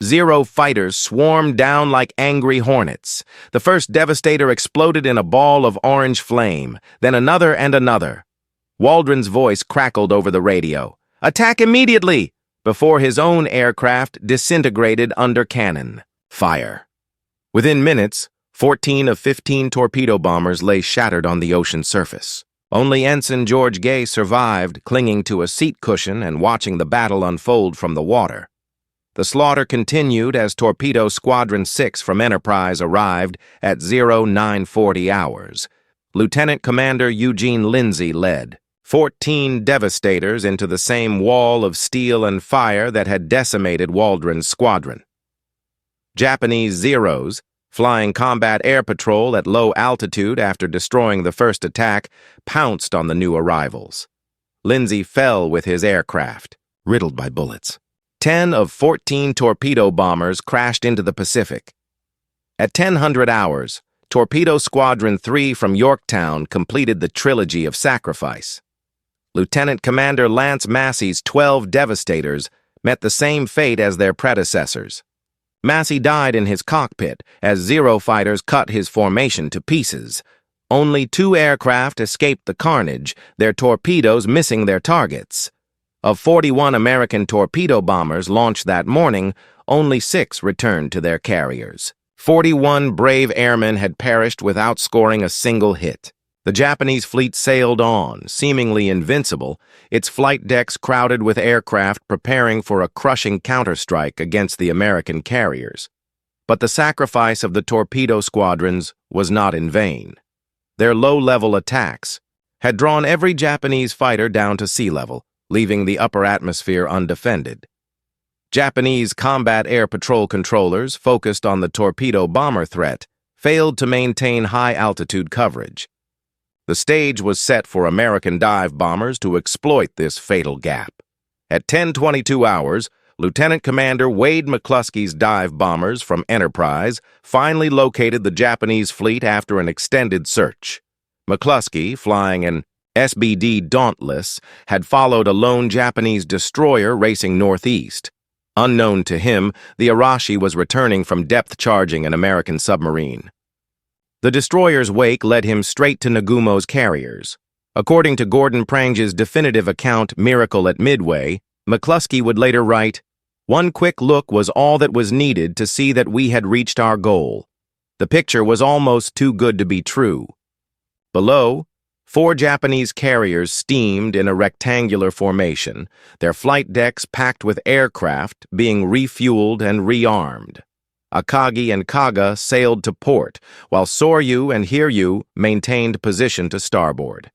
Zero fighters swarmed down like angry hornets. The first Devastator exploded in a ball of orange flame, then another and another. Waldron's voice crackled over the radio. "Attack immediately!" before his own aircraft disintegrated under cannon fire. Within minutes, 14 of 15 torpedo bombers lay shattered on the ocean surface. Only Ensign George Gay survived, clinging to a seat cushion and watching the battle unfold from the water. The slaughter continued as Torpedo Squadron 6 from Enterprise arrived at 0940 hours. Lieutenant Commander Eugene Lindsay led 14 Devastators into the same wall of steel and fire that had decimated Waldron's squadron. Japanese Zeros, flying combat air patrol at low altitude after destroying the first attack, pounced on the new arrivals. Lindsay fell with his aircraft, riddled by bullets. 10 of 14 torpedo bombers crashed into the Pacific. At 1000 hours, Torpedo Squadron 3 from Yorktown completed the trilogy of sacrifice. Lieutenant Commander Lance Massey's 12 Devastators met the same fate as their predecessors. Massey died in his cockpit as Zero fighters cut his formation to pieces. Only 2 aircraft escaped the carnage, their torpedoes missing their targets. Of 41 American torpedo bombers launched that morning, only 6 returned to their carriers. 41 brave airmen had perished without scoring a single hit. The Japanese fleet sailed on, seemingly invincible, its flight decks crowded with aircraft preparing for a crushing counterstrike against the American carriers. But the sacrifice of the torpedo squadrons was not in vain. Their low-level attacks had drawn every Japanese fighter down to sea level, leaving the upper atmosphere undefended. Japanese combat air patrol controllers, focused on the torpedo bomber threat, failed to maintain high-altitude coverage. The stage was set for American dive bombers to exploit this fatal gap. At 10:22 hours, Lieutenant Commander Wade McCluskey's dive bombers from Enterprise finally located the Japanese fleet after an extended search. McCluskey, flying an SBD Dauntless, had followed a lone Japanese destroyer racing northeast. Unknown to him, the Arashi was returning from depth-charging an American submarine. The destroyer's wake led him straight to Nagumo's carriers. According to Gordon Prange's definitive account, Miracle at Midway, McCluskey would later write, "One quick look was all that was needed to see that we had reached our goal. The picture was almost too good to be true." Below, 4 Japanese carriers steamed in a rectangular formation, their flight decks packed with aircraft being refueled and rearmed. Akagi and Kaga sailed to port, while Soryu and Hiryu maintained position to starboard.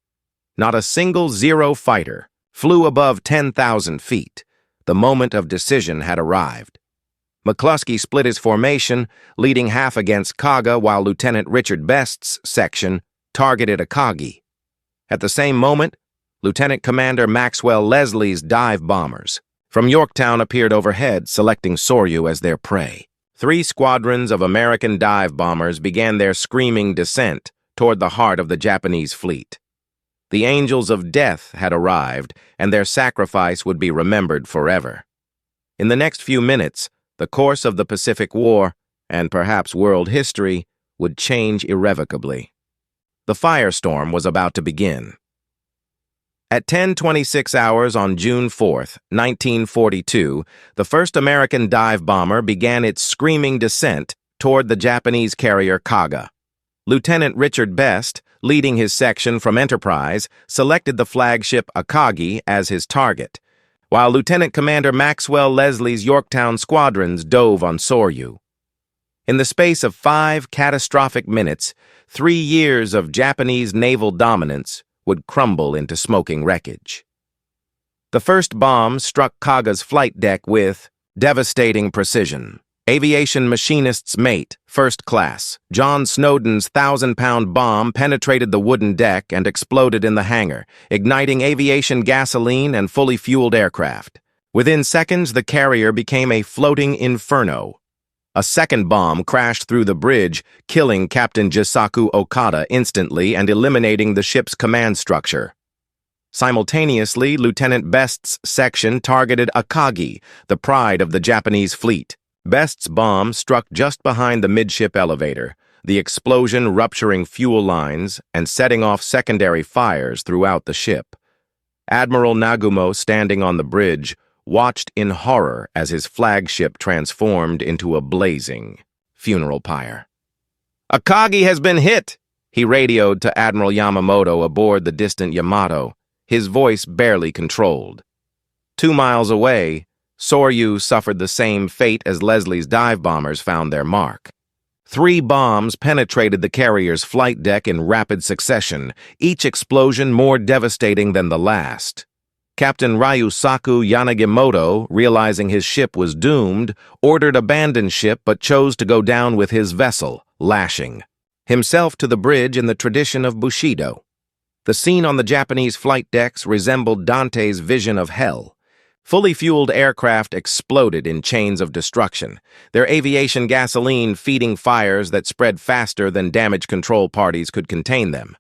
Not a single Zero fighter flew above 10,000 feet. The moment of decision had arrived. McCluskey split his formation, leading half against Kaga while Lieutenant Richard Best's section targeted Akagi. At the same moment, Lieutenant Commander Maxwell Leslie's dive bombers from Yorktown appeared overhead, selecting Soryu as their prey. 3 squadrons of American dive bombers began their screaming descent toward the heart of the Japanese fleet. The angels of death had arrived, and their sacrifice would be remembered forever. In the next few minutes, the course of the Pacific War, and perhaps world history, would change irrevocably. The firestorm was about to begin. At 10:26 hours on June 4, 1942, the first American dive bomber began its screaming descent toward the Japanese carrier Kaga. Lieutenant Richard Best, leading his section from Enterprise, selected the flagship Akagi as his target, while Lieutenant Commander Maxwell Leslie's Yorktown squadrons dove on Soryu. In the space of 5 catastrophic minutes, 3 years of Japanese naval dominance would crumble into smoking wreckage. The first bomb struck Kaga's flight deck with devastating precision. Aviation machinist's mate, first class, John Snowden's 1,000-pound bomb penetrated the wooden deck and exploded in the hangar, igniting aviation gasoline and fully fueled aircraft. Within seconds, the carrier became a floating inferno. A second bomb crashed through the bridge, killing Captain Jisaku Okada instantly and eliminating the ship's command structure. Simultaneously, Lieutenant Best's section targeted Akagi, the pride of the Japanese fleet. Best's bomb struck just behind the midship elevator, the explosion rupturing fuel lines and setting off secondary fires throughout the ship. Admiral Nagumo, standing on the bridge, watched in horror as his flagship transformed into a blazing funeral pyre. "Akagi has been hit," he radioed to Admiral Yamamoto aboard the distant Yamato, his voice barely controlled. 2 miles away, Soryu suffered the same fate as Leslie's dive bombers found their mark. 3 bombs penetrated the carrier's flight deck in rapid succession, each explosion more devastating than the last. Captain Ryusaku Yanagimoto, realizing his ship was doomed, ordered abandon ship but chose to go down with his vessel, lashing himself to the bridge in the tradition of Bushido. The scene on the Japanese flight decks resembled Dante's vision of hell. Fully fueled aircraft exploded in chains of destruction, their aviation gasoline feeding fires that spread faster than damage control parties could contain them.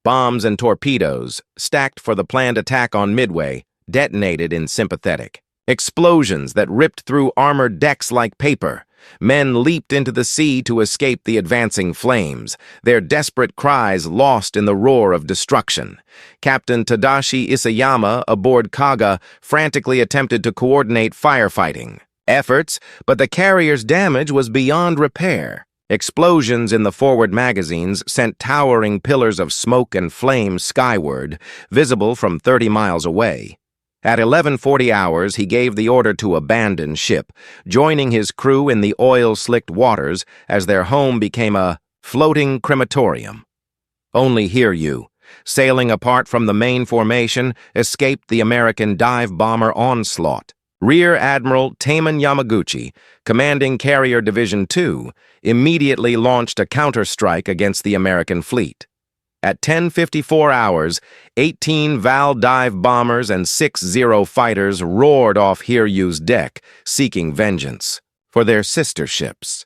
Bombs and torpedoes, stacked for the planned attack on Midway, detonated in sympathetic explosions that ripped through armored decks like paper. Men leaped into the sea to escape the advancing flames, their desperate cries lost in the roar of destruction. Captain Tadashi Isayama aboard Kaga frantically attempted to coordinate firefighting efforts, but the carrier's damage was beyond repair. Explosions in the forward magazines sent towering pillars of smoke and flame skyward, visible from 30 miles away. At 11:40 hours, he gave the order to abandon ship, joining his crew in the oil-slicked waters as their home became a floating crematorium. Only Hiryu, sailing apart from the main formation, escaped the American dive bomber onslaught. Rear Admiral Taman Yamaguchi, commanding Carrier Division 2, immediately launched a counterstrike against the American fleet. At 10:54 hours, 18 Val dive bombers and 6 Zero fighters roared off Hiryu's deck, seeking vengeance for their sister ships.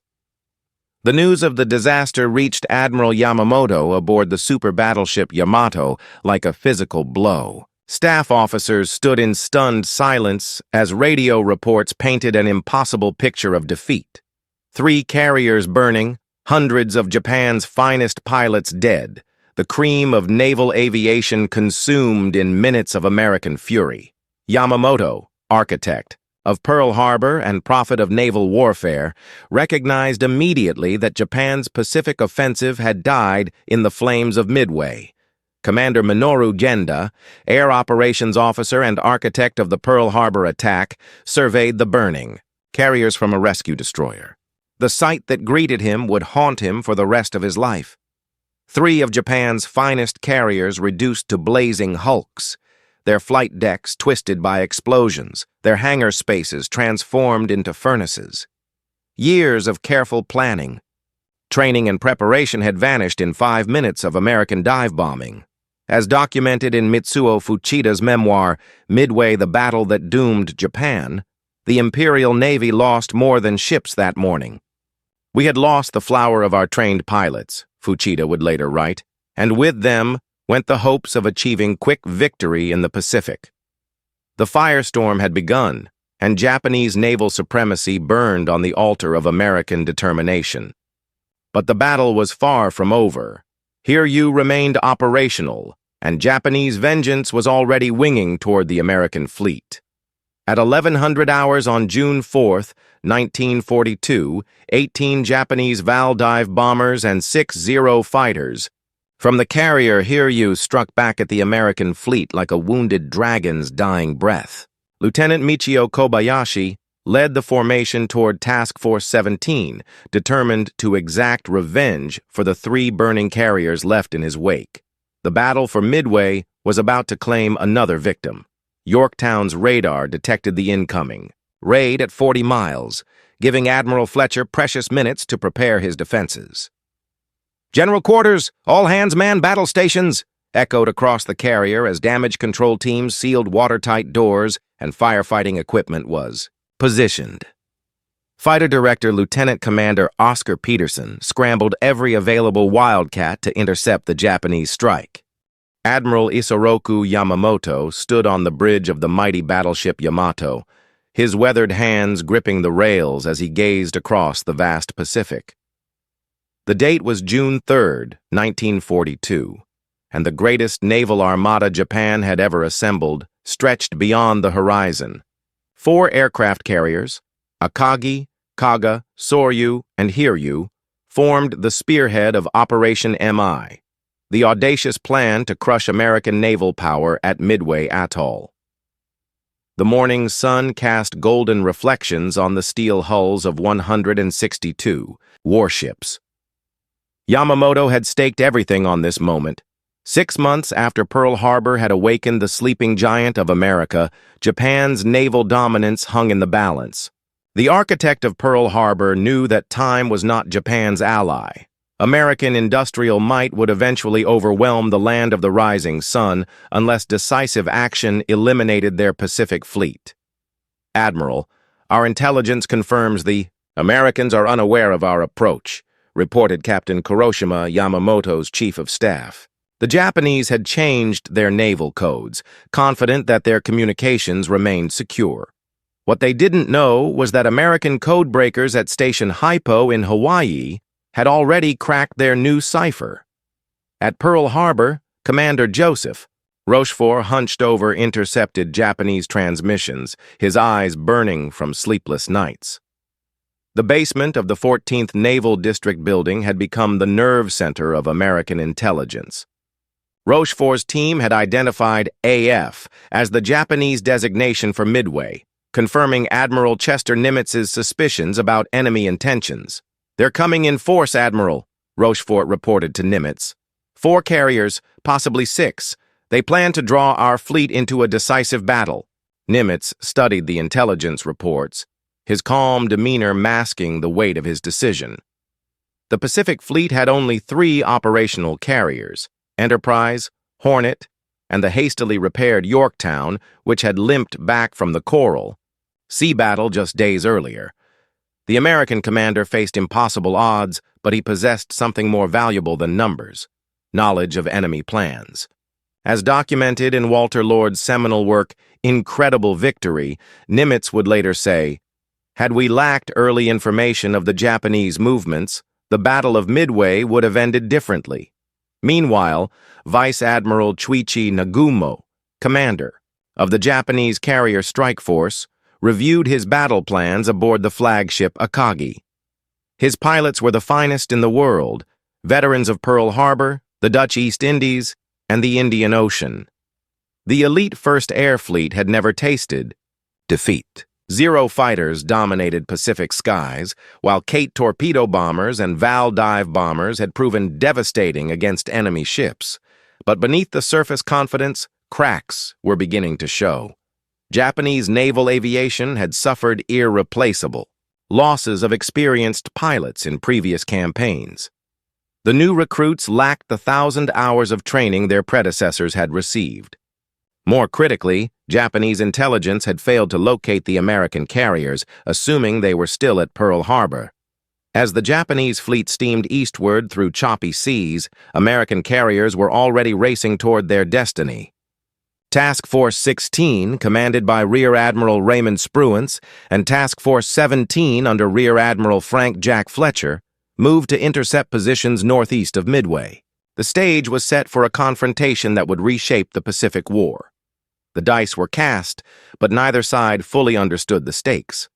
The news of the disaster reached Admiral Yamamoto aboard the super battleship Yamato like a physical blow. Staff officers stood in stunned silence as radio reports painted an impossible picture of defeat. 3 carriers burning, hundreds of Japan's finest pilots dead, the cream of naval aviation consumed in minutes of American fury. Yamamoto, architect of Pearl Harbor and prophet of naval warfare, recognized immediately that Japan's Pacific offensive had died in the flames of Midway. Commander Minoru Genda, air operations officer and architect of the Pearl Harbor attack, surveyed the burning, carriers from a rescue destroyer. The sight that greeted him would haunt him for the rest of his life. 3 of Japan's finest carriers reduced to blazing hulks, their flight decks twisted by explosions, their hangar spaces transformed into furnaces. Years of careful planning, training and preparation had vanished in 5 minutes of American dive bombing. As documented in Mitsuo Fuchida's memoir, Midway, the Battle That Doomed Japan, the Imperial Navy lost more than ships that morning. "We had lost the flower of our trained pilots," Fuchida would later write, "and with them went the hopes of achieving quick victory in the Pacific." The firestorm had begun, and Japanese naval supremacy burned on the altar of American determination. But the battle was far from over. Hiryu remained operational, and Japanese vengeance was already winging toward the American fleet. At 1100 hours on June 4th, 1942, 18 Japanese Val dive bombers and 6 Zero fighters from the carrier Hiryu struck back at the American fleet like a wounded dragon's dying breath. Lieutenant Michio Kobayashi led the formation toward Task Force 17, determined to exact revenge for the 3 burning carriers left in his wake. The battle for Midway was about to claim another victim. Yorktown's radar detected the incoming raid at 40 miles, giving Admiral Fletcher precious minutes to prepare his defenses. "General quarters, all hands man battle stations," echoed across the carrier as damage control teams sealed watertight doors and firefighting equipment was positioned. Fighter Director Lieutenant Commander Oscar Peterson scrambled every available Wildcat to intercept the Japanese strike. Admiral Isoroku Yamamoto stood on the bridge of the mighty battleship Yamato, his weathered hands gripping the rails as he gazed across the vast Pacific. The date was June 3, 1942, and the greatest naval armada Japan had ever assembled stretched beyond the horizon. 4 aircraft carriers, Akagi, Kaga, Soryu, and Hiryu, formed the spearhead of Operation MI, the audacious plan to crush American naval power at Midway Atoll. The morning sun cast golden reflections on the steel hulls of 162 warships. Yamamoto had staked everything on this moment. 6 months after Pearl Harbor had awakened the sleeping giant of America, Japan's naval dominance hung in the balance. The architect of Pearl Harbor knew that time was not Japan's ally. American industrial might would eventually overwhelm the land of the rising sun unless decisive action eliminated their Pacific fleet. Admiral, our intelligence confirms the Americans are unaware of our approach, reported Captain Kuroshima, Yamamoto's chief of staff. The Japanese had changed their naval codes, confident that their communications remained secure. What they didn't know was that American codebreakers at Station Haipo in Hawaii had already cracked their new cipher. At Pearl Harbor, Commander Joseph, Rochefort hunched over intercepted Japanese transmissions, his eyes burning from sleepless nights. The basement of the 14th Naval District building had become the nerve center of American intelligence. Rochefort's team had identified AF as the Japanese designation for Midway, confirming Admiral Chester Nimitz's suspicions about enemy intentions. "They're coming in force, Admiral," Rochefort reported to Nimitz. 4 carriers, possibly 6. They plan to draw our fleet into a decisive battle. Nimitz studied the intelligence reports, his calm demeanor masking the weight of his decision. The Pacific Fleet had only 3 operational carriers: Enterprise, Hornet, and the hastily repaired Yorktown, which had limped back from the Coral. Sea battle just days earlier. The American commander faced impossible odds, but he possessed something more valuable than numbers: knowledge of enemy plans. As documented in Walter Lord's seminal work, Incredible Victory, Nimitz would later say, "Had we lacked early information of the Japanese movements, the Battle of Midway would have ended differently." Meanwhile, Vice Admiral Chuichi Nagumo, commander of the Japanese carrier strike force, reviewed his battle plans aboard the flagship Akagi. His pilots were the finest in the world, veterans of Pearl Harbor, the Dutch East Indies, and the Indian Ocean. The elite First Air Fleet had never tasted defeat. Zero fighters dominated Pacific skies, while Kate torpedo bombers and Val dive bombers had proven devastating against enemy ships. But beneath the surface confidence, cracks were beginning to show. Japanese naval aviation had suffered irreplaceable losses of experienced pilots in previous campaigns. The new recruits lacked the 1,000 hours of training their predecessors had received. More critically, Japanese intelligence had failed to locate the American carriers, assuming they were still at Pearl Harbor. As the Japanese fleet steamed eastward through choppy seas, American carriers were already racing toward their destiny. Task Force 16, commanded by Rear Admiral Raymond Spruance, and Task Force 17 under Rear Admiral Frank Jack Fletcher, moved to intercept positions northeast of Midway. The stage was set for a confrontation that would reshape the Pacific War. The dice were cast, but neither side fully understood the stakes.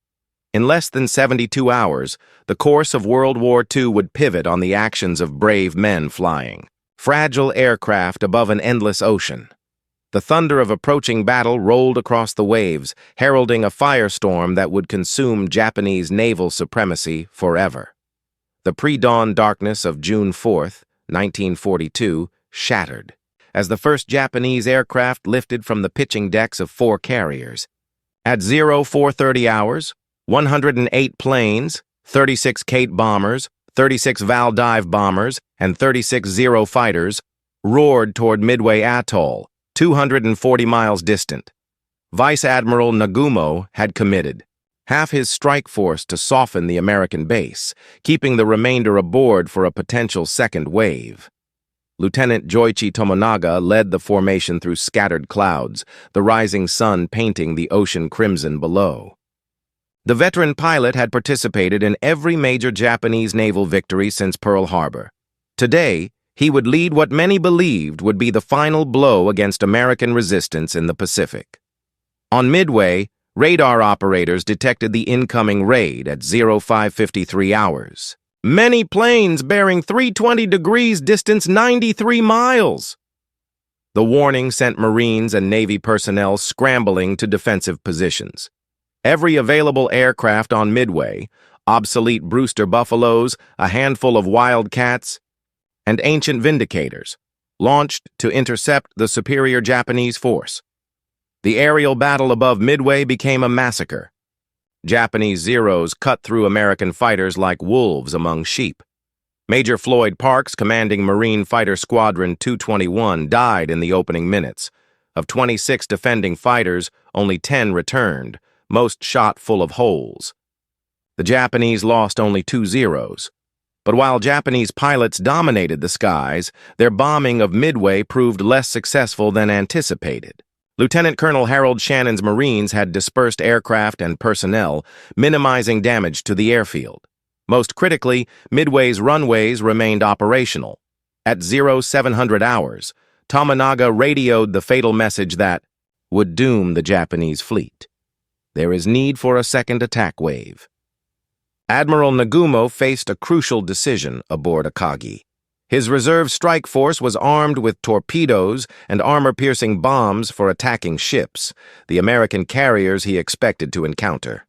In less than 72 hours, the course of World War II would pivot on the actions of brave men flying fragile aircraft above an endless ocean. The thunder of approaching battle rolled across the waves, heralding a firestorm that would consume Japanese naval supremacy forever. The pre-dawn darkness of June 4th, 1942, shattered as the first Japanese aircraft lifted from the pitching decks of 4 carriers. At 0430 hours, 108 planes, 36 Kate bombers, 36 Val dive bombers, and 36 Zero fighters roared toward Midway Atoll, 240 miles distant. Vice Admiral Nagumo had committed half his strike force to soften the American base, keeping the remainder aboard for a potential second wave. Lieutenant Joichi Tomonaga led the formation through scattered clouds, the rising sun painting the ocean crimson below. The veteran pilot had participated in every major Japanese naval victory since Pearl Harbor. Today, he would lead what many believed would be the final blow against American resistance in the Pacific. On Midway, radar operators detected the incoming raid at 05:53 hours. Many planes bearing 320 degrees distance 93 miles. The warning sent Marines and Navy personnel scrambling to defensive positions. Every available aircraft on Midway, obsolete Brewster Buffaloes, a handful of Wildcats, and ancient Vindicators, launched to intercept the superior Japanese force. The aerial battle above Midway became a massacre. Japanese Zeros cut through American fighters like wolves among sheep. Major Floyd Parks, commanding Marine Fighter Squadron 221, died in the opening minutes. Of 26 defending fighters, only 10 returned, most shot full of holes. The Japanese lost only 2 Zeros. But while Japanese pilots dominated the skies, their bombing of Midway proved less successful than anticipated. Lieutenant Colonel Harold Shannon's Marines had dispersed aircraft and personnel, minimizing damage to the airfield. Most critically, Midway's runways remained operational. At 0700 hours, Tominaga radioed the fatal message that would doom the Japanese fleet. There is need for a second attack wave. Admiral Nagumo faced a crucial decision aboard Akagi. His reserve strike force was armed with torpedoes and armor-piercing bombs for attacking ships, the American carriers he expected to encounter.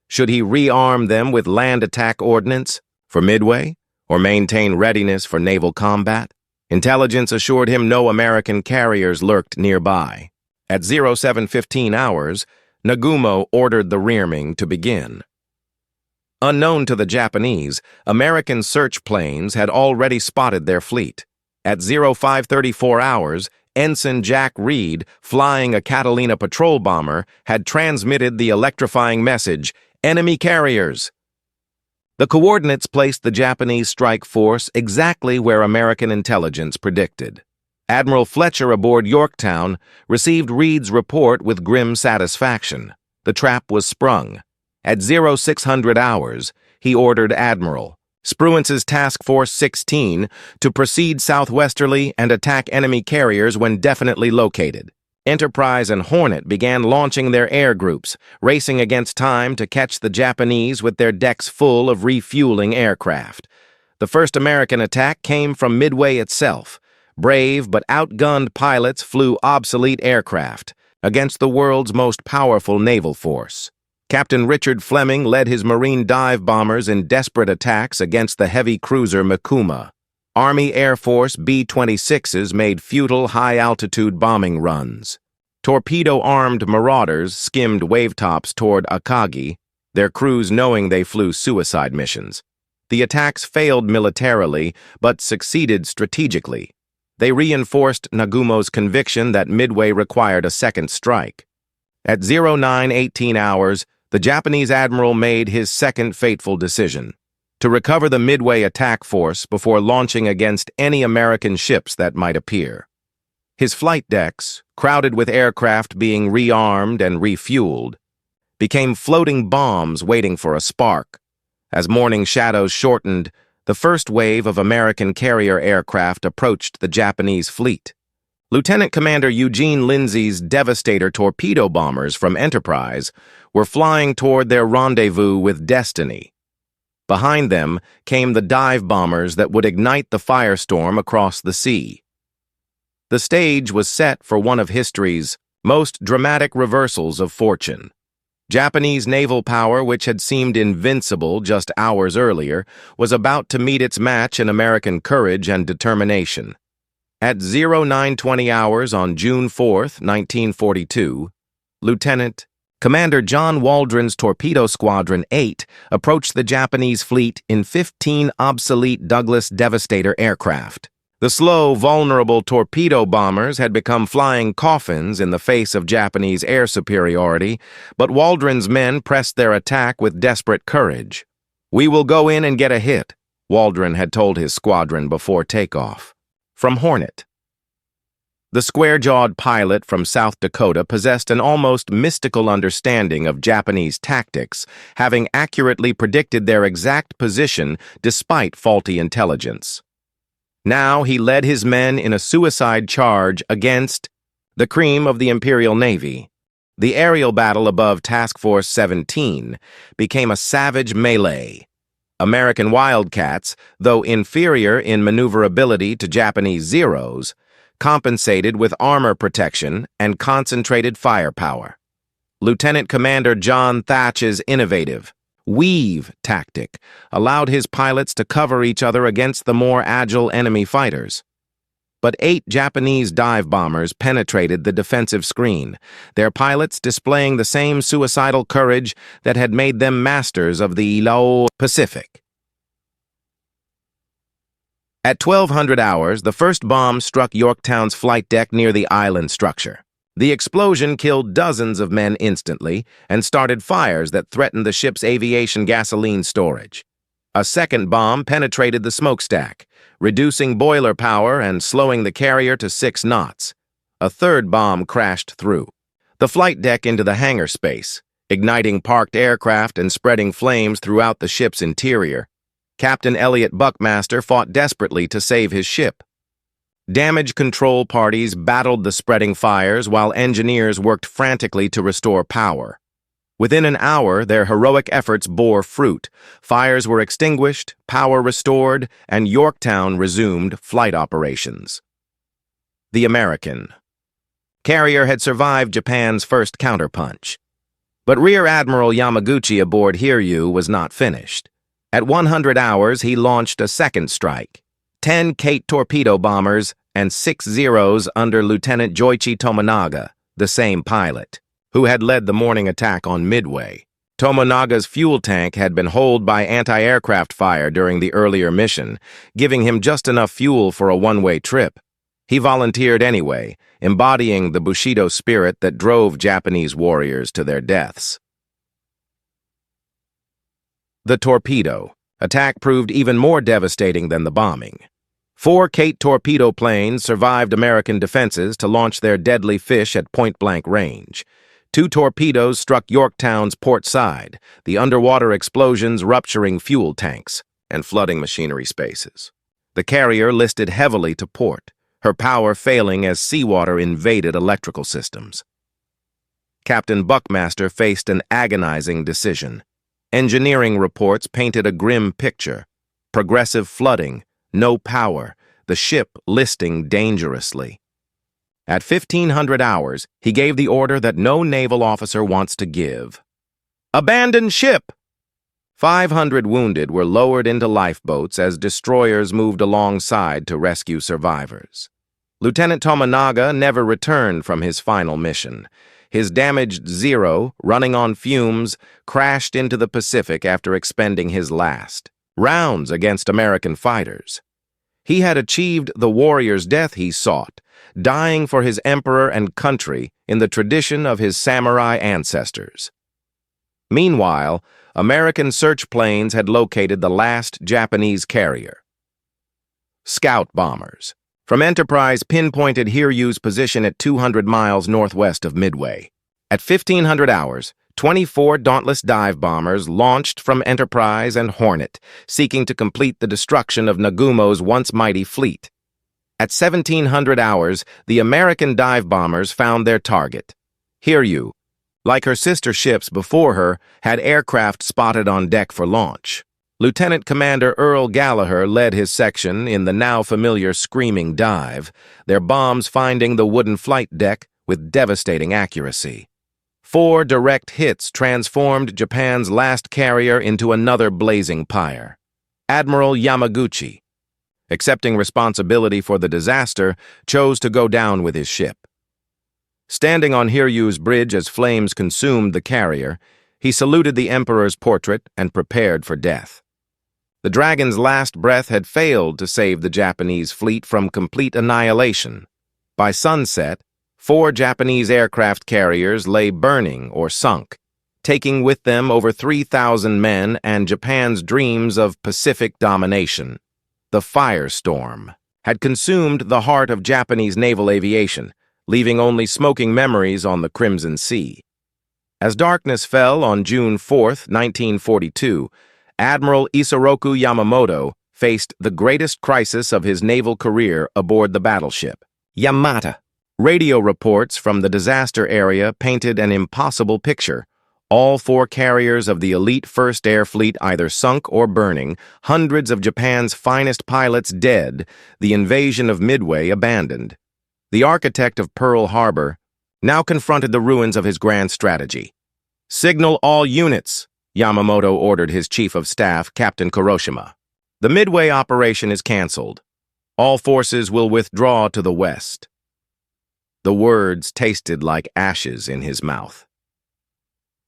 Should he rearm them with land attack ordnance for Midway, or maintain readiness for naval combat? Intelligence assured him no American carriers lurked nearby. At 0715 hours, Nagumo ordered the rearming to begin. Unknown to the Japanese, American search planes had already spotted their fleet. At 0534 hours, Ensign Jack Reed, flying a Catalina patrol bomber, had transmitted the electrifying message, "Enemy carriers." The coordinates placed the Japanese strike force exactly where American intelligence predicted. Admiral Fletcher aboard Yorktown received Reed's report with grim satisfaction. The trap was sprung. At 0600 hours, he ordered Admiral Spruance's Task Force 16 to proceed southwesterly and attack enemy carriers when definitely located. Enterprise and Hornet began launching their air groups, racing against time to catch the Japanese with their decks full of refueling aircraft. The first American attack came from Midway itself. Brave but outgunned pilots flew obsolete aircraft against the world's most powerful naval force. Captain Richard Fleming led his Marine dive bombers in desperate attacks against the heavy cruiser Mikuma. Army Air Force B-26s made futile high-altitude bombing runs. Torpedo-armed marauders skimmed wavetops toward Akagi, their crews knowing they flew suicide missions. The attacks failed militarily, but succeeded strategically. They reinforced Nagumo's conviction that Midway required a second strike. At 0918 hours, the Japanese admiral made his second fateful decision: to recover the Midway attack force before launching against any American ships that might appear. His flight decks, crowded with aircraft being rearmed and refueled, became floating bombs waiting for a spark. As morning shadows shortened, the first wave of American carrier aircraft approached the Japanese fleet. Lieutenant Commander Eugene Lindsay's Devastator torpedo bombers from Enterprise were flying toward their rendezvous with destiny. Behind them came the dive bombers that would ignite the firestorm across the sea. The stage was set for one of history's most dramatic reversals of fortune. Japanese naval power, which had seemed invincible just hours earlier, was about to meet its match in American courage and determination. At 0920 hours on June 4th, 1942, Lieutenant Commander John Waldron's Torpedo Squadron 8 approached the Japanese fleet in 15 obsolete Douglas Devastator aircraft. The slow, vulnerable torpedo bombers had become flying coffins in the face of Japanese air superiority, but Waldron's men pressed their attack with desperate courage. "We will go in and get a hit," Waldron had told his squadron before takeoff. From Hornet. The square-jawed pilot from South Dakota possessed an almost mystical understanding of Japanese tactics, having accurately predicted their exact position despite faulty intelligence. Now he led his men in a suicide charge against the cream of the Imperial Navy. The aerial battle above Task Force 17 became a savage melee. American Wildcats, though inferior in maneuverability to Japanese Zeros, compensated with armor protection and concentrated firepower. Lieutenant Commander John Thatch's innovative weave tactic allowed his pilots to cover each other against the more agile enemy fighters. But 8 Japanese dive bombers penetrated the defensive screen, their pilots displaying the same suicidal courage that had made them masters of the Pacific. At 1200 hours, the first bomb struck Yorktown's flight deck near the island structure. The explosion killed dozens of men instantly and started fires that threatened the ship's aviation gasoline storage. A second bomb penetrated the smokestack, reducing boiler power and slowing the carrier to 6 knots. A third bomb crashed through the flight deck into the hangar space, igniting parked aircraft and spreading flames throughout the ship's interior. Captain Elliot Buckmaster fought desperately to save his ship. Damage control parties battled the spreading fires while engineers worked frantically to restore power. Within an hour, their heroic efforts bore fruit. Fires were extinguished, power restored, and Yorktown resumed flight operations. The American carrier had survived Japan's first counterpunch. But Rear Admiral Yamaguchi aboard Hiryu was not finished. At 100 hours, he launched a second strike. 10 Kate torpedo bombers and 6 Zeros under Lieutenant Joichi Tomonaga, the same pilot, who had led the morning attack on Midway. Tomonaga's fuel tank had been holed by anti-aircraft fire during the earlier mission, giving him just enough fuel for a one-way trip. He volunteered anyway, embodying the Bushido spirit that drove Japanese warriors to their deaths. The torpedo attack proved even more devastating than the bombing. 4 Kate torpedo planes survived American defenses to launch their deadly fish at point-blank range. 2 torpedoes struck Yorktown's port side, the underwater explosions rupturing fuel tanks and flooding machinery spaces. The carrier listed heavily to port, her power failing as seawater invaded electrical systems. Captain Buckmaster faced an agonizing decision. Engineering reports painted a grim picture. Progressive flooding, no power, the ship listing dangerously. At 1500 hours, he gave the order that no naval officer wants to give. Abandon ship! 500 wounded were lowered into lifeboats as destroyers moved alongside to rescue survivors. Lieutenant Tomonaga never returned from his final mission. His damaged Zero, running on fumes, crashed into the Pacific after expending his last rounds against American fighters. He had achieved the warrior's death he sought, dying for his emperor and country in the tradition of his samurai ancestors. Meanwhile, American search planes had located the last Japanese carrier. Scout bombers from Enterprise pinpointed Hiryu's position at 200 miles northwest of Midway. At 1500 hours, 24 Dauntless dive bombers launched from Enterprise and Hornet, seeking to complete the destruction of Nagumo's once mighty fleet. At 1700 hours, the American dive bombers found their target. Hiryu, like her sister ships before her, had aircraft spotted on deck for launch. Lieutenant Commander Earl Gallagher led his section in the now familiar screaming dive, their bombs finding the wooden flight deck with devastating accuracy. 4 direct hits transformed Japan's last carrier into another blazing pyre. Admiral Yamaguchi, accepting responsibility for the disaster, chose to go down with his ship. Standing on Hiryu's bridge as flames consumed the carrier, he saluted the Emperor's portrait and prepared for death. The Dragon's last breath had failed to save the Japanese fleet from complete annihilation. By sunset, 4 Japanese aircraft carriers lay burning or sunk, taking with them over 3,000 men and Japan's dreams of Pacific domination. The firestorm had consumed the heart of Japanese naval aviation, leaving only smoking memories on the Crimson Sea. As darkness fell on June 4, 1942, Admiral Isoroku Yamamoto faced the greatest crisis of his naval career aboard the battleship, Yamata. Radio reports from the disaster area painted an impossible picture. All 4 carriers of the elite First Air Fleet either sunk or burning, hundreds of Japan's finest pilots dead, the invasion of Midway abandoned. The architect of Pearl Harbor now confronted the ruins of his grand strategy. "Signal all units," Yamamoto ordered his chief of staff, Captain Kuroshima. "The Midway operation is canceled. All forces will withdraw to the west." The words tasted like ashes in his mouth.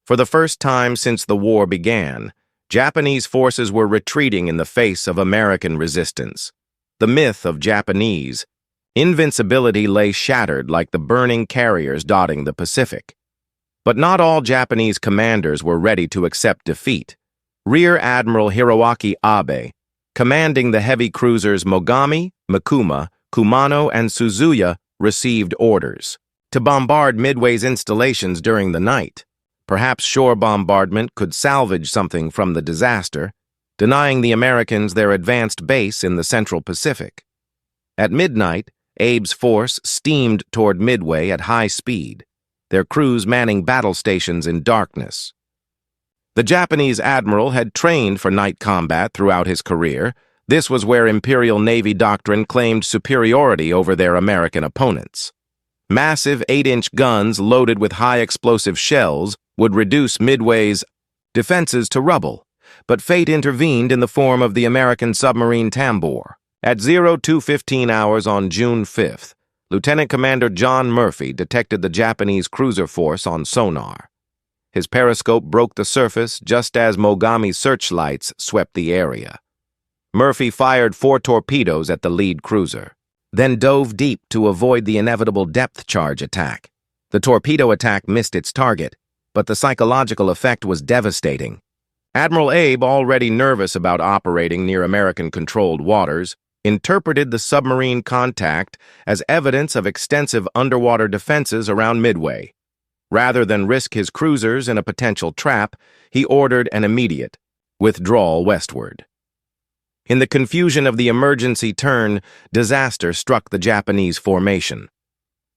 For the first time since the war began, Japanese forces were retreating in the face of American resistance. The myth of Japanese invincibility lay shattered like the burning carriers dotting the Pacific. But not all Japanese commanders were ready to accept defeat. Rear Admiral Hiroaki Abe, commanding the heavy cruisers Mogami, Mikuma, Kumano, and Suzuya, received orders to bombard Midway's installations during the night. Perhaps shore bombardment could salvage something from the disaster, denying the Americans their advanced base in the Central Pacific. At midnight, Abe's force steamed toward Midway at high speed, their crews manning battle stations in darkness. The Japanese admiral had trained for night combat throughout his career. This was where Imperial Navy doctrine claimed superiority over their American opponents. Massive 8-inch guns loaded with high-explosive shells would reduce Midway's defenses to rubble, but fate intervened in the form of the American submarine Tambor. At 02:15 hours on June 5th, Lieutenant Commander John Murphy detected the Japanese cruiser force on sonar. His periscope broke the surface just as Mogami's searchlights swept the area. Murphy fired 4 torpedoes at the lead cruiser, then dove deep to avoid the inevitable depth charge attack. The torpedo attack missed its target, but the psychological effect was devastating. Admiral Abe, already nervous about operating near American-controlled waters, interpreted the submarine contact as evidence of extensive underwater defenses around Midway. Rather than risk his cruisers in a potential trap, he ordered an immediate withdrawal westward. In the confusion of the emergency turn, disaster struck the Japanese formation.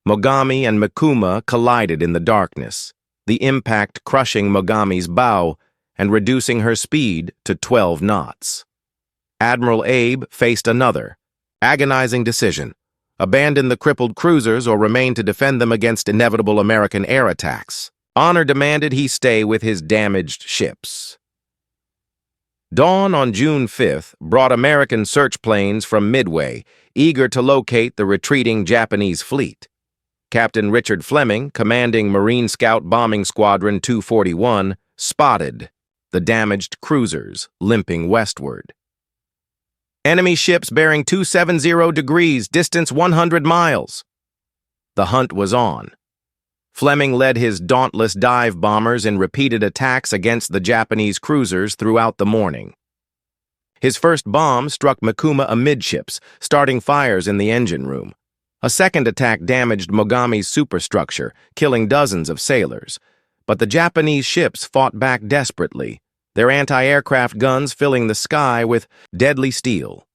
Mogami and Mikuma collided in the darkness, the impact crushing Mogami's bow and reducing her speed to 12 knots. Admiral Abe faced another, agonizing decision: abandon the crippled cruisers or remain to defend them against inevitable American air attacks. Honor demanded he stay with his damaged ships. Dawn on June 5th brought American search planes from Midway, eager to locate the retreating Japanese fleet. Captain Richard Fleming, commanding Marine Scout Bombing Squadron 241, spotted the damaged cruisers limping westward. "Enemy ships bearing 270 degrees, distance 100 miles. The hunt was on. Fleming led his dauntless dive bombers in repeated attacks against the Japanese cruisers throughout the morning. His first bomb struck Mikuma amidships, starting fires in the engine room. A second attack damaged Mogami's superstructure, killing dozens of sailors. But the Japanese ships fought back desperately, their anti-aircraft guns filling the sky with deadly steel.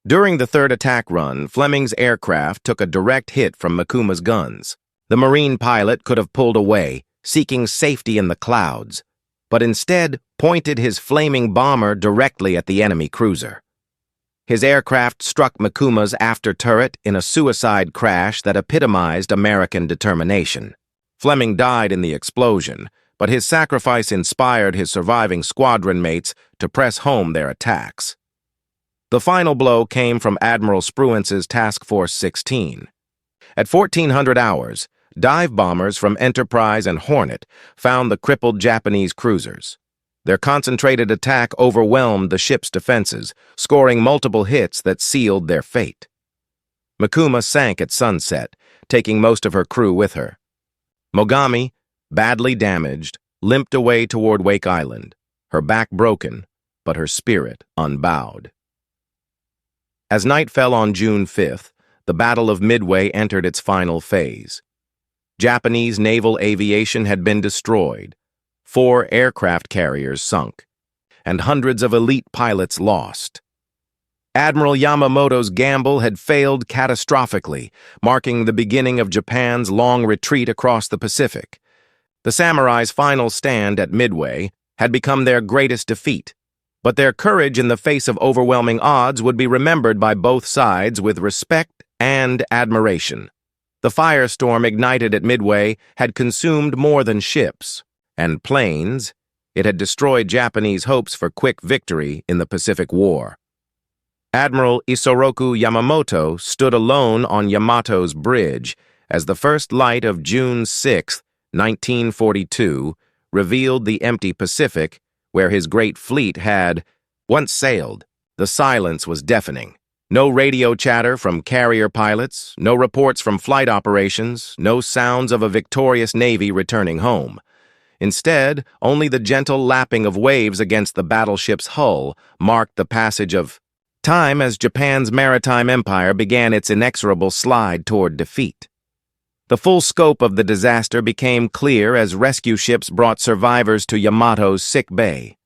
During the third attack run, Fleming's aircraft took a direct hit from Mikuma's guns. The Marine pilot could have pulled away, seeking safety in the clouds, but instead pointed his flaming bomber directly at the enemy cruiser. His aircraft struck Mikuma's after turret in a suicide crash that epitomized American determination. Fleming died in the explosion, but his sacrifice inspired his surviving squadron mates to press home their attacks. The final blow came from Admiral Spruance's Task Force 16. At 1400 hours, dive bombers from Enterprise and Hornet found the crippled Japanese cruisers. Their concentrated attack overwhelmed the ship's defenses, scoring multiple hits that sealed their fate. Mikuma sank at sunset, taking most of her crew with her. Mogami, badly damaged, limped away toward Wake Island, her back broken, but her spirit unbowed. As night fell on June 5th, the Battle of Midway entered its final phase. Japanese naval aviation had been destroyed, 4 aircraft carriers sunk, and hundreds of elite pilots lost. Admiral Yamamoto's gamble had failed catastrophically, marking the beginning of Japan's long retreat across the Pacific. The samurai's final stand at Midway had become their greatest defeat, but their courage in the face of overwhelming odds would be remembered by both sides with respect and admiration. The firestorm ignited at Midway had consumed more than ships and planes. It had destroyed Japanese hopes for quick victory in the Pacific War. Admiral Isoroku Yamamoto stood alone on Yamato's bridge as the first light of June 6, 1942, revealed the empty Pacific where his great fleet had once sailed. The silence was deafening. No radio chatter from carrier pilots, no reports from flight operations, no sounds of a victorious navy returning home. Instead, only the gentle lapping of waves against the battleship's hull marked the passage of time as Japan's maritime empire began its inexorable slide toward defeat. The full scope of the disaster became clear as rescue ships brought survivors to Yamato's sick bay.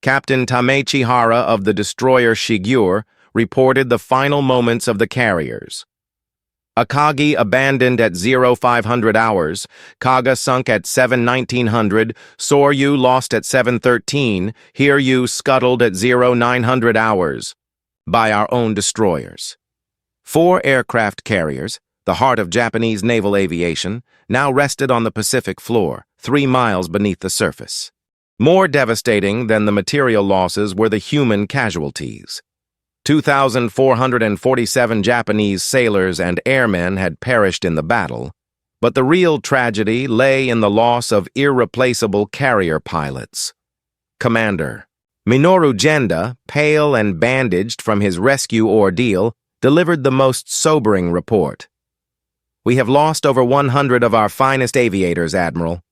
Captain Tamechi Hara of the destroyer Shigure reported the final moments of the carriers. Akagi abandoned at 0500 hours, Kaga sunk at 7:1900, Soryu lost at 7:13, Hiryu scuttled at 0900 hours by our own destroyers. 4 aircraft carriers, the heart of Japanese naval aviation, now rested on the Pacific floor, 3 miles beneath the surface. More devastating than the material losses were the human casualties. 2,447 Japanese sailors and airmen had perished in the battle, but the real tragedy lay in the loss of irreplaceable carrier pilots. Commander Minoru Genda, pale and bandaged from his rescue ordeal, delivered the most sobering report. "We have lost over 100 of our finest aviators, Admiral.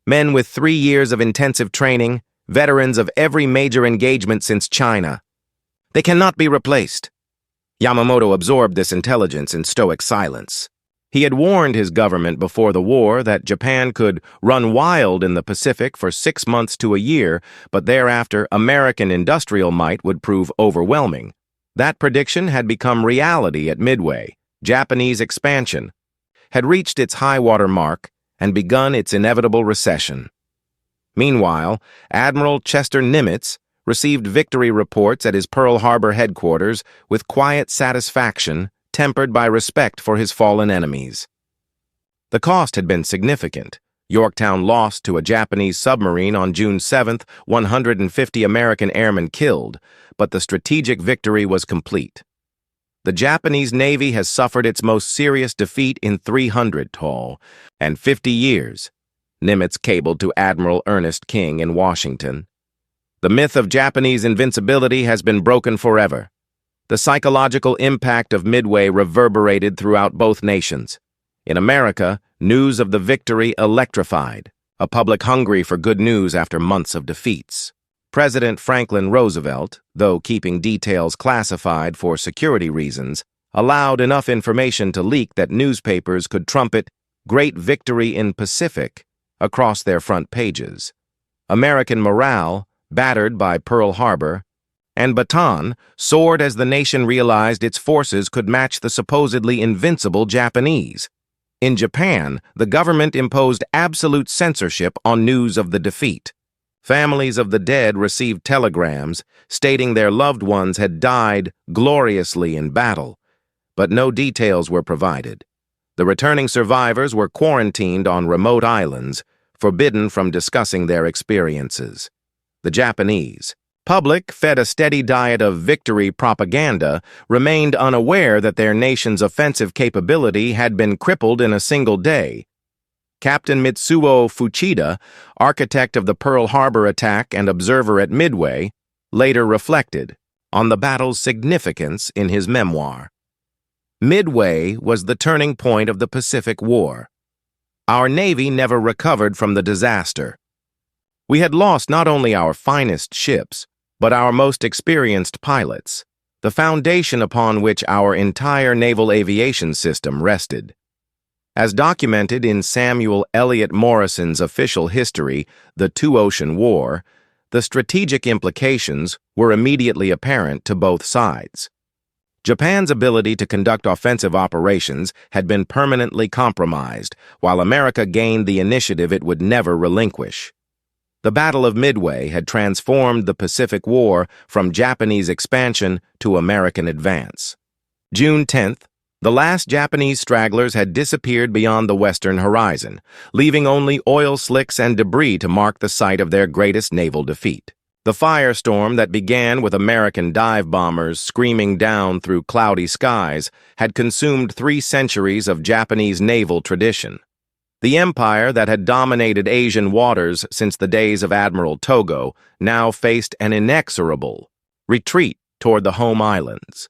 Men with 3 years of intensive training, veterans of every major engagement since China. They cannot be replaced." Yamamoto absorbed this intelligence in stoic silence. He had warned his government before the war that Japan could run wild in the Pacific for 6 months to a year, but thereafter American industrial might would prove overwhelming. That prediction had become reality at Midway. Japanese expansion had reached its high-water mark and begun its inevitable recession. Meanwhile, Admiral Chester Nimitz received victory reports at his Pearl Harbor headquarters with quiet satisfaction tempered by respect for his fallen enemies. The cost had been significant. Yorktown lost to a Japanese submarine on June 7th, 150 American airmen killed, but the strategic victory was complete. The Japanese Navy has suffered its most serious defeat in 350 years, Nimitz cabled to Admiral Ernest King in Washington. The myth of Japanese invincibility has been broken forever. The psychological impact of Midway reverberated throughout both nations. In America, news of the victory electrified, a public hungry for good news after months of defeats. President Franklin Roosevelt, though keeping details classified for security reasons, allowed enough information to leak that newspapers could trumpet "Great Victory in Pacific" across their front pages. American morale, battered by Pearl Harbor and Bataan, soared as the nation realized its forces could match the supposedly invincible Japanese. In Japan, the government imposed absolute censorship on news of the defeat. Families of the dead received telegrams stating their loved ones had died gloriously in battle, but no details were provided. The returning survivors were quarantined on remote islands, forbidden from discussing their experiences. The Japanese public, fed a steady diet of victory propaganda, remained unaware that their nation's offensive capability had been crippled in a single day. Captain Mitsuo Fuchida, architect of the Pearl Harbor attack and observer at Midway, later reflected on the battle's significance in his memoir. Midway was the turning point of the Pacific War. Our Navy never recovered from the disaster. We had lost not only our finest ships, but our most experienced pilots. the foundation upon which our entire naval aviation system rested. As documented in Samuel Eliot Morrison's official history, The Two-Ocean War, the strategic implications were immediately apparent to both sides. Japan's ability to conduct offensive operations had been permanently compromised, while America gained the initiative it would never relinquish. The Battle of Midway had transformed the Pacific War from Japanese expansion to American advance. June 10th, the last Japanese stragglers had disappeared beyond the western horizon, leaving only oil slicks and debris to mark the site of their greatest naval defeat. The firestorm that began with American dive bombers screaming down through cloudy skies had consumed 3 centuries of Japanese naval tradition. The empire that had dominated Asian waters since the days of Admiral Togo now faced an inexorable retreat toward the home islands.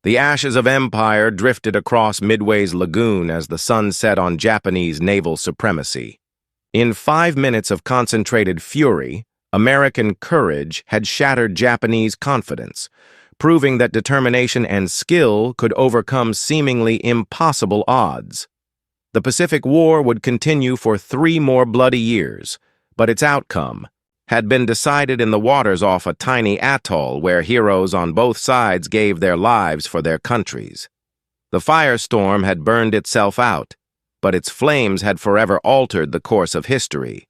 The ashes of empire drifted across Midway's lagoon as the sun set on Japanese naval supremacy. In 5 minutes of concentrated fury, American courage had shattered Japanese confidence, proving that determination and skill could overcome seemingly impossible odds. The Pacific War would continue for 3 more bloody years, but its outcome had been decided in the waters off a tiny atoll where heroes on both sides gave their lives for their countries. The firestorm had burned itself out, but its flames had forever altered the course of history.